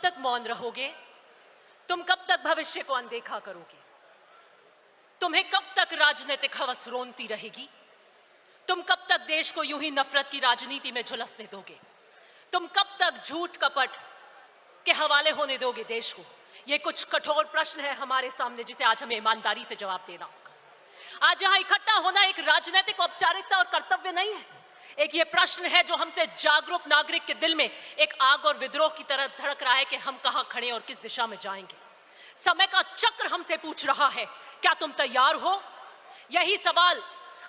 तक मौन रहोगे? तुम कब तक भविष्य को अनदेखा करोगे? तुम्हें कब तक राजनीतिक हवस रोनती रहेगी? तुम कब तक देश को यूं ही नफरत की राजनीति में झुलसने दोगे? तुम कब तक झूठ कपट के हवाले होने दोगे देश को? ये कुछ कठोर प्रश्न है हमारे सामने, जिसे आज हमें ईमानदारी से जवाब देना होगा। आज यहां इकट्ठा होना एक राजनीतिक औपचारिकता और कर्तव्य नहीं है। एक ये प्रश्न है जो हमसे जागरूक नागरिक के दिल में एक आग और विद्रोह की तरह धड़क रहा है कि हम कहां खड़े और किस दिशा में जाएंगे। समय का चक्र हमसे पूछ रहा है, क्या तुम तैयार हो? यही सवाल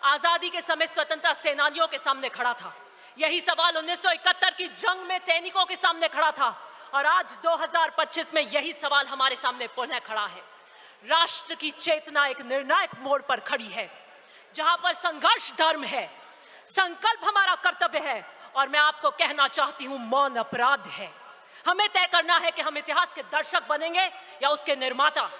आजादी के समय स्वतंत्रता सेनानियों के सामने खड़ा था। यही सवाल 1971 की जंग में सैनिकों के सामने खड़ा था, और आज 2025 में यही सवाल हमारे सामने पुनः खड़ा है। राष्ट्र की चेतना एक निर्णायक मोड़ पर खड़ी है, जहां पर संघर्ष धर्म है, संकल्प हमारा कर्तव्य है, और मैं आपको कहना चाहती हूं, मौन अपराध है। हमें तय करना है कि हम इतिहास के दर्शक बनेंगे या उसके निर्माता।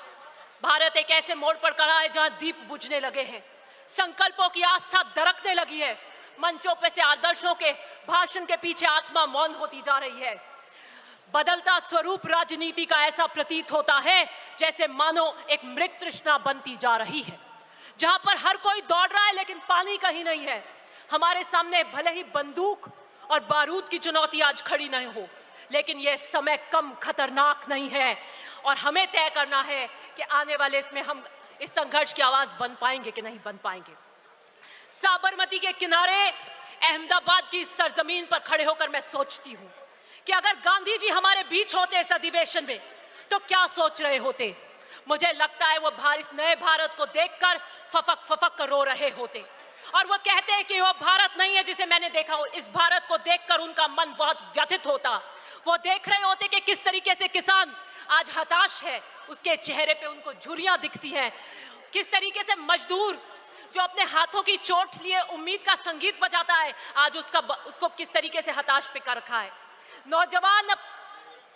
भारत एक ऐसे मोड़ पर खड़ा है जहां दीप बुझने लगे हैं, संकल्पों की आस्था दरकने लगी है, मंचों पे से आदर्शों के भाषण के पीछे आत्मा मौन होती जा रही है। बदलता स्वरूप राजनीति का ऐसा प्रतीत होता है जैसे मानो एक मृत तृष्णा बनती जा रही है, जहां पर हर कोई दौड़ रहा है लेकिन पानी कहीं नहीं है। हमारे सामने भले ही बंदूक और बारूद की चुनौती आज खड़ी नहीं हो, लेकिन यह समय कम खतरनाक नहीं है, और हमें तय करना है कि आने वाले इसमें हम इस संघर्ष की आवाज बन पाएंगे कि नहीं बन पाएंगे। साबरमती के किनारे अहमदाबाद की सरजमीन पर खड़े होकर मैं सोचती हूं कि अगर गांधी जी हमारे बीच होते इस अधिवेशन में तो क्या सोच रहे होते। मुझे लगता है वो इस नए भारत को देखकर फफक फफक कर रो रहे होते, और वो कहते हैं कि वो भारत नहीं है जिसे मैंने देखा हो। इस भारत को देखकर उनका मन बहुत व्यथित होता। वो देख रहे होते कि किस तरीके से किसान आज हताश है, उसके चेहरे पे उनको झुर्रियां दिखती हैं। किस तरीके से मजदूर जो अपने हाथों की चोट लिए उम्मीद का संगीत बजाता है, आज उसको किस तरीके से हताश पे कर रखा है। नौजवान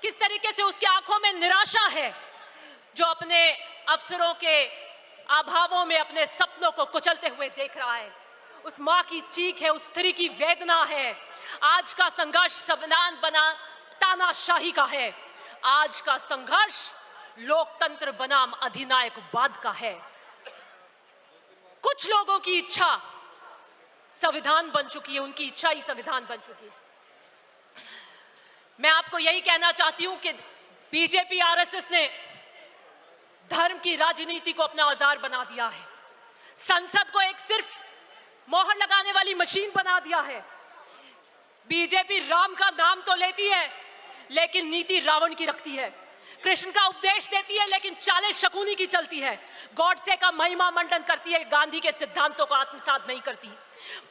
किस तरीके से उसकी आंखों में निराशा है, जो अपने अवसरों के अभावों में अपने सपनों को कुचलते हुए देख रहा है। उस मां की चीख है, उस स्त्री की वेदना है। आज का संघर्ष संविधान बना तानाशाही का है। आज का संघर्ष लोकतंत्र बनाम अधिनायकवाद का है। कुछ लोगों की इच्छा संविधान बन चुकी है, उनकी इच्छा ही संविधान बन चुकी है। मैं आपको यही कहना चाहती हूं कि बीजेपी आरएसएस ने धर्म की राजनीति को अपना औजार बना दिया है। संसद को एक सिर्फ मोहर लगाने वाली मशीन बना दिया है। बीजेपी राम का नाम तो लेती है लेकिन नीति रावण की रखती है। कृष्ण का उपदेश देती है लेकिन चालें शकुनी की चलती है। गॉडसे का महिमा मंडन करती है, गांधी के सिद्धांतों को आत्मसात नहीं करती।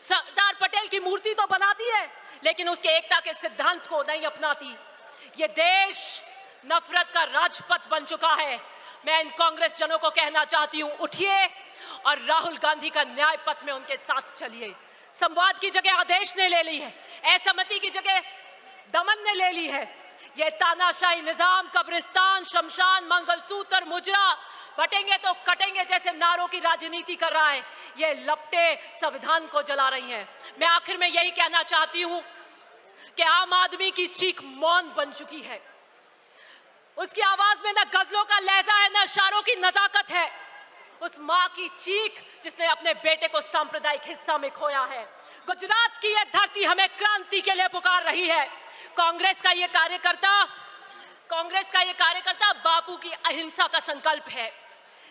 सरदार पटेल की मूर्ति तो बनाती है लेकिन उसके एकता के सिद्धांत को नहीं अपनाती। ये देश नफरत का राजपथ बन चुका है। मैं इन कांग्रेस जनों को कहना चाहती हूं, उठिए और राहुल गांधी का न्याय पथ में उनके साथ चलिए। संवाद की जगह आदेश ने ले ली है, असहमति की जगह दमन ने ले ली है। ये तानाशाही निजाम कब्रिस्तान, शमशान, मंगलसूत्र, मुजरा, बटेंगे तो कटेंगे जैसे नारों की राजनीति कर रहा है। ये लपटे संविधान को जला रही हैं। मैं आखिर में यही कहना चाहती हूं कि आम आदमी की चीख मौन बन चुकी है। उसकी आवाज में न गजलों का लहजा है, न इशारों की नजाकत है। उस मां की चीख जिसने अपने बेटे को सांप्रदायिक हिस्सा में खोया है। गुजरात की यह धरती हमें क्रांति के लिए पुकार रही है। कांग्रेस का ये कार्यकर्ता बापू की अहिंसा का संकल्प है।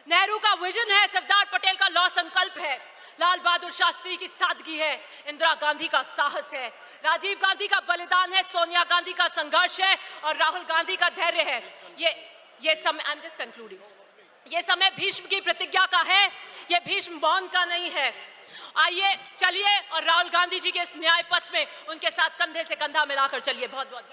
नेहरू का विजन है, सरदार पटेल का लौह संकल्प है, लाल बहादुर शास्त्री की सादगी है, इंदिरा गांधी का साहस है, राजीव गांधी का बलिदान है, सोनिया गांधी का संघर्ष है, और राहुल गांधी का धैर्य है। ये समय, आई एम जस्ट कंक्लूडिंग, ये समय भीष्म की प्रतिज्ञा का है, ये भीष्म मौन का नहीं है। आइए चलिए और राहुल गांधी जी के इस न्याय पथ में उनके साथ कंधे से कंधा मिलाकर चलिए। बहुत बहुत